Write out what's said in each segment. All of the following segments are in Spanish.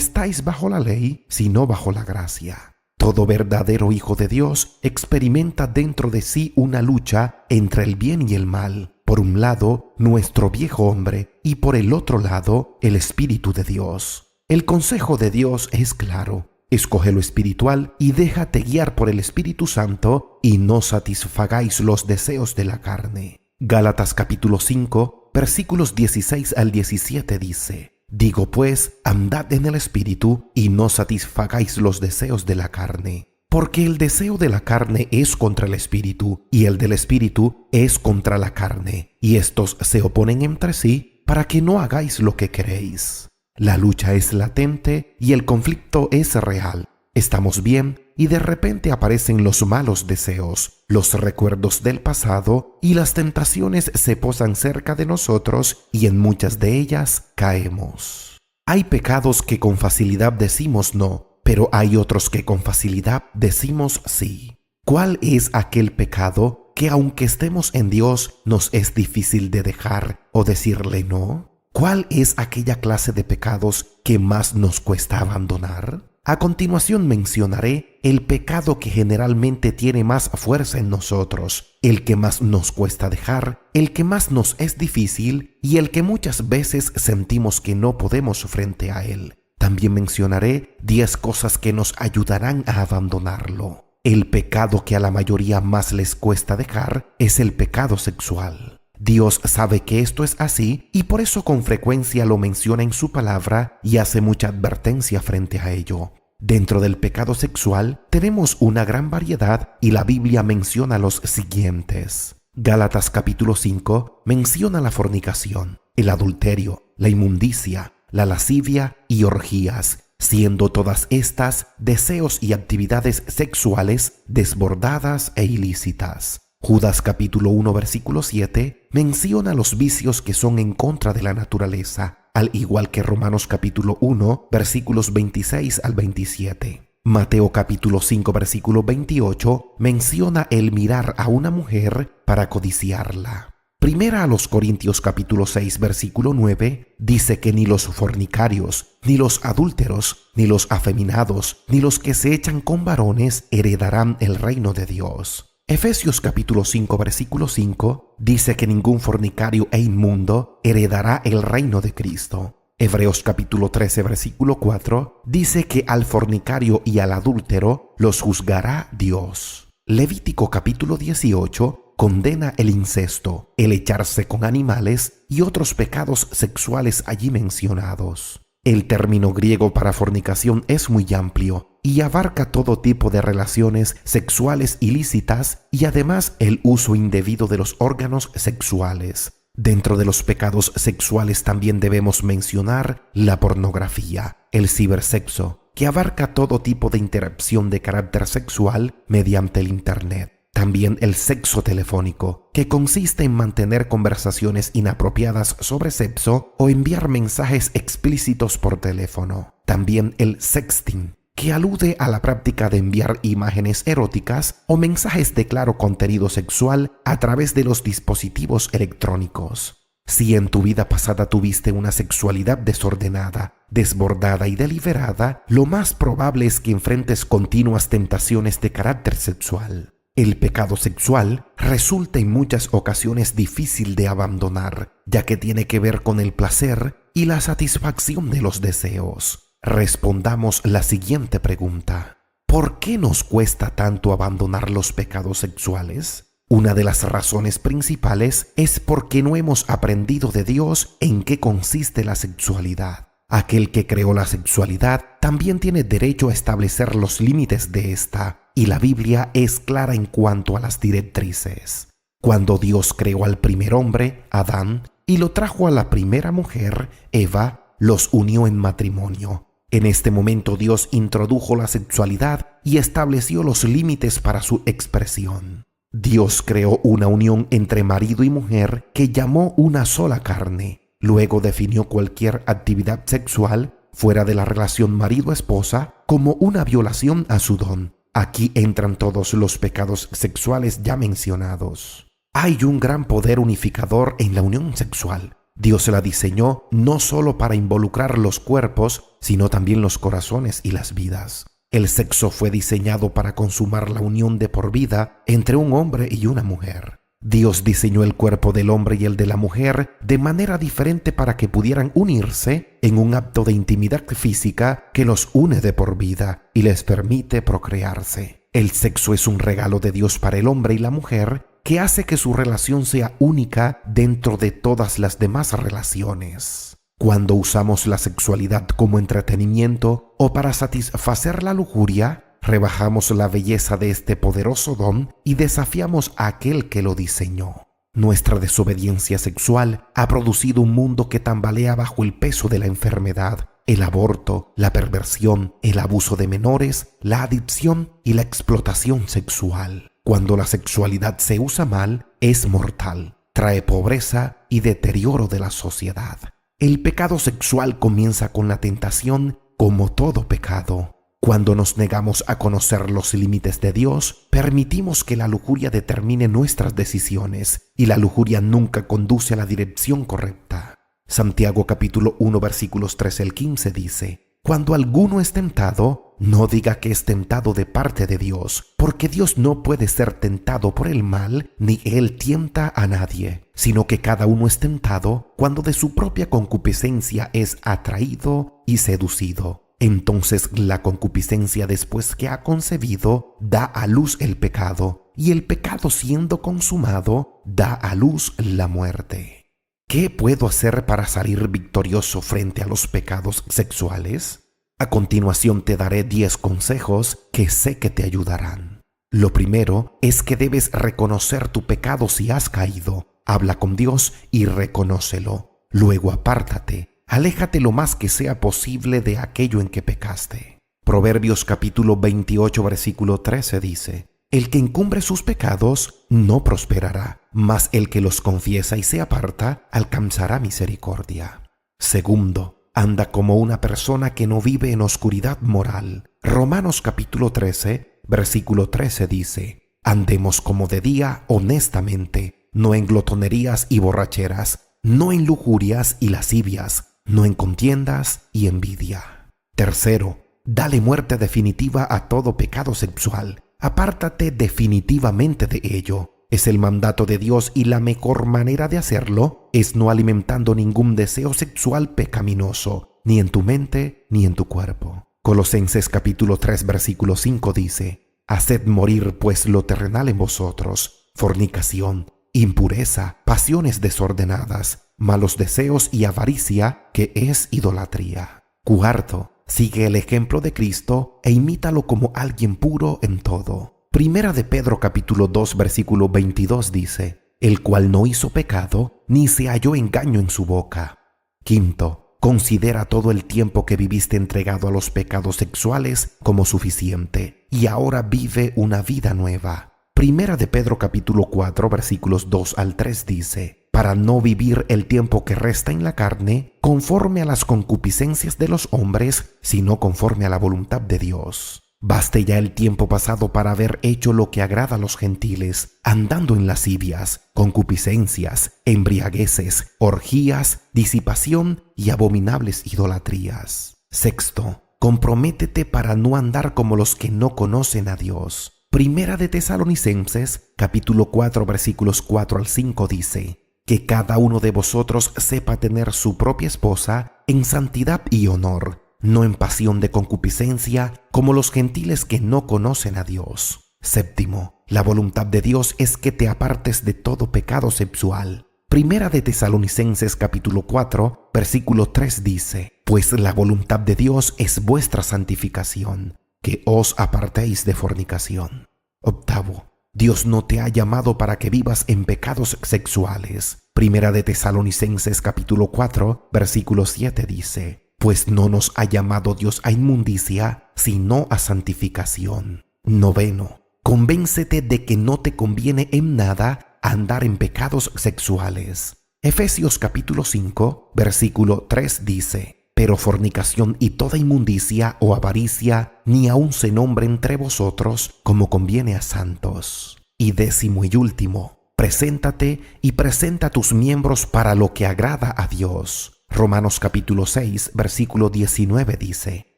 estáis bajo la ley, sino bajo la gracia. Todo verdadero hijo de Dios experimenta dentro de sí una lucha entre el bien y el mal. Por un lado, nuestro viejo hombre, y por el otro lado, el Espíritu de Dios. El consejo de Dios es claro. Escoge lo espiritual y déjate guiar por el Espíritu Santo y no satisfagáis los deseos de la carne. Gálatas capítulo 5, versículos 16 al 17 dice: Digo pues, andad en el Espíritu y no satisfagáis los deseos de la carne. Porque el deseo de la carne es contra el Espíritu y el del Espíritu es contra la carne, y estos se oponen entre sí para que no hagáis lo que queréis. La lucha es latente y el conflicto es real. Estamos bien y de repente aparecen los malos deseos, los recuerdos del pasado y las tentaciones se posan cerca de nosotros y en muchas de ellas caemos. Hay pecados que con facilidad decimos no, pero hay otros que con facilidad decimos sí. ¿Cuál es aquel pecado que aunque estemos en Dios nos es difícil de dejar o decirle no? ¿Cuál es aquella clase de pecados que más nos cuesta abandonar? A continuación mencionaré el pecado que generalmente tiene más fuerza en nosotros, el que más nos cuesta dejar, el que más nos es difícil y el que muchas veces sentimos que no podemos frente a él. También mencionaré 10 cosas que nos ayudarán a abandonarlo. El pecado que a la mayoría más les cuesta dejar es el pecado sexual. Dios sabe que esto es así y por eso con frecuencia lo menciona en su palabra y hace mucha advertencia frente a ello. Dentro del pecado sexual tenemos una gran variedad y la Biblia menciona los siguientes. Gálatas capítulo 5 menciona la fornicación, el adulterio, la inmundicia, la lascivia y orgías, siendo todas estas deseos y actividades sexuales desbordadas e ilícitas. Judas capítulo 1 versículo 7 menciona los vicios que son en contra de la naturaleza, al igual que Romanos capítulo 1 versículos 26 al 27. Mateo capítulo 5 versículo 28 menciona el mirar a una mujer para codiciarla. Primera a los Corintios capítulo 6 versículo 9 dice que ni los fornicarios, ni los adúlteros, ni los afeminados, ni los que se echan con varones heredarán el reino de Dios. Efesios capítulo 5 versículo 5 dice que ningún fornicario e inmundo heredará el reino de Cristo. Hebreos capítulo 13 versículo 4 dice que al fornicario y al adúltero los juzgará Dios. Levítico capítulo 18 condena el incesto, el echarse con animales y otros pecados sexuales allí mencionados. El término griego para fornicación es muy amplio y abarca todo tipo de relaciones sexuales ilícitas y además el uso indebido de los órganos sexuales. Dentro de los pecados sexuales también debemos mencionar la pornografía, el cibersexo, que abarca todo tipo de interacción de carácter sexual mediante el Internet. También el sexo telefónico, que consiste en mantener conversaciones inapropiadas sobre sexo o enviar mensajes explícitos por teléfono. También el sexting, que alude a la práctica de enviar imágenes eróticas o mensajes de claro contenido sexual a través de los dispositivos electrónicos. Si en tu vida pasada tuviste una sexualidad desordenada, desbordada y deliberada, lo más probable es que enfrentes continuas tentaciones de carácter sexual. El pecado sexual resulta en muchas ocasiones difícil de abandonar, ya que tiene que ver con el placer y la satisfacción de los deseos. Respondamos la siguiente pregunta: ¿por qué nos cuesta tanto abandonar los pecados sexuales? Una de las razones principales es porque no hemos aprendido de Dios en qué consiste la sexualidad. Aquel que creó la sexualidad también tiene derecho a establecer los límites de esta, y la Biblia es clara en cuanto a las directrices. Cuando Dios creó al primer hombre, Adán, y lo trajo a la primera mujer, Eva, los unió en matrimonio. En este momento Dios introdujo la sexualidad y estableció los límites para su expresión. Dios creó una unión entre marido y mujer que llamó una sola carne. Luego definió cualquier actividad sexual fuera de la relación marido-esposa como una violación a su don. Aquí entran todos los pecados sexuales ya mencionados. Hay un gran poder unificador en la unión sexual. Dios la diseñó no solo para involucrar los cuerpos, sino también los corazones y las vidas. El sexo fue diseñado para consumar la unión de por vida entre un hombre y una mujer. Dios diseñó el cuerpo del hombre y el de la mujer de manera diferente para que pudieran unirse en un acto de intimidad física que los une de por vida y les permite procrearse. El sexo es un regalo de Dios para el hombre y la mujer que hace que su relación sea única dentro de todas las demás relaciones. Cuando usamos la sexualidad como entretenimiento o para satisfacer la lujuria, rebajamos la belleza de este poderoso don y desafiamos a aquel que lo diseñó. Nuestra desobediencia sexual ha producido un mundo que tambalea bajo el peso de la enfermedad, el aborto, la perversión, el abuso de menores, la adicción y la explotación sexual. Cuando la sexualidad se usa mal, es mortal, trae pobreza y deterioro de la sociedad. El pecado sexual comienza con la tentación, como todo pecado. Cuando nos negamos a conocer los límites de Dios, permitimos que la lujuria determine nuestras decisiones, y la lujuria nunca conduce a la dirección correcta. Santiago capítulo 1 versículos 13 al 15 dice: Cuando alguno es tentado, no diga que es tentado de parte de Dios, porque Dios no puede ser tentado por el mal, ni Él tienta a nadie, sino que cada uno es tentado cuando de su propia concupiscencia es atraído y seducido. Entonces la concupiscencia, después que ha concebido, da a luz el pecado, y el pecado, siendo consumado, da a luz la muerte. ¿Qué puedo hacer para salir victorioso frente a los pecados sexuales? A continuación te daré 10 consejos que sé que te ayudarán. Lo primero es que debes reconocer tu pecado si has caído. Habla con Dios y reconócelo. Luego apártate. Aléjate lo más que sea posible de aquello en que pecaste. Proverbios capítulo 28 versículo 13 dice: El que encumbre sus pecados no prosperará, mas el que los confiesa y se aparta alcanzará misericordia. Segundo, anda como una persona que no vive en oscuridad moral. Romanos capítulo 13 versículo 13 dice: Andemos como de día honestamente, no en glotonerías y borracheras, no en lujurias y lascivias, no en contiendas y envidia. Tercero, dale muerte definitiva a todo pecado sexual. Apártate definitivamente de ello. Es el mandato de Dios y la mejor manera de hacerlo es no alimentando ningún deseo sexual pecaminoso, ni en tu mente ni en tu cuerpo. Colosenses capítulo 3 versículo 5 dice: Haced morir pues lo terrenal en vosotros, fornicación, impureza, pasiones desordenadas, malos deseos y avaricia, que es idolatría. Cuarto, sigue el ejemplo de Cristo e imítalo como alguien puro en todo. Primera de Pedro capítulo 2 versículo 22 dice: El cual no hizo pecado, ni se halló engaño en su boca. Quinto, considera todo el tiempo que viviste entregado a los pecados sexuales como suficiente, y ahora vive una vida nueva. Primera de Pedro capítulo 4 versículos 2 al 3 dice: Para no vivir el tiempo que resta en la carne, conforme a las concupiscencias de los hombres, sino conforme a la voluntad de Dios. Baste ya el tiempo pasado para haber hecho lo que agrada a los gentiles, andando en lascivias, concupiscencias, embriagueces, orgías, disipación y abominables idolatrías. Sexto, comprométete para no andar como los que no conocen a Dios. Primera de Tesalonicenses, capítulo 4, versículos 4 al 5 dice: Que cada uno de vosotros sepa tener su propia esposa en santidad y honor, no en pasión de concupiscencia, como los gentiles que no conocen a Dios. Séptimo, la voluntad de Dios es que te apartes de todo pecado sexual. Primera de Tesalonicenses capítulo 4, versículo 3 dice: Pues la voluntad de Dios es vuestra santificación, que os apartéis de fornicación. Octavo, Dios no te ha llamado para que vivas en pecados sexuales. Primera de Tesalonicenses capítulo 4, versículo 7 dice: Pues no nos ha llamado Dios a inmundicia, sino a santificación. Noveno, convéncete de que no te conviene en nada andar en pecados sexuales. Efesios capítulo 5, versículo 3 dice: Pero fornicación y toda inmundicia o avaricia ni aun se nombre entre vosotros como conviene a santos. Y décimo y último, preséntate y presenta tus miembros para lo que agrada a Dios. Romanos capítulo 6, versículo 19 dice: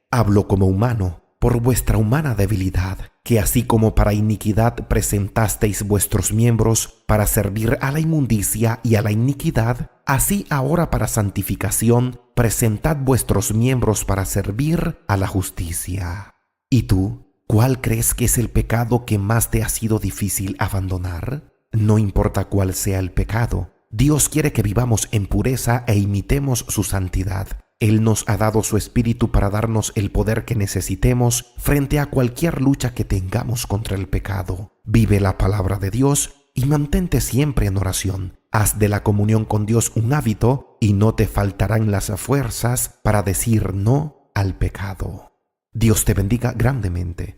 Hablo como humano, por vuestra humana debilidad, que así como para iniquidad presentasteis vuestros miembros para servir a la inmundicia y a la iniquidad, así ahora para santificación presentad vuestros miembros para servir a la justicia. ¿Y tú? ¿Cuál crees que es el pecado que más te ha sido difícil abandonar? No importa cuál sea el pecado, Dios quiere que vivamos en pureza e imitemos su santidad. Él nos ha dado su Espíritu para darnos el poder que necesitemos frente a cualquier lucha que tengamos contra el pecado. Vive la palabra de Dios y mantente siempre en oración. Haz de la comunión con Dios un hábito y no te faltarán las fuerzas para decir no al pecado. Dios te bendiga grandemente.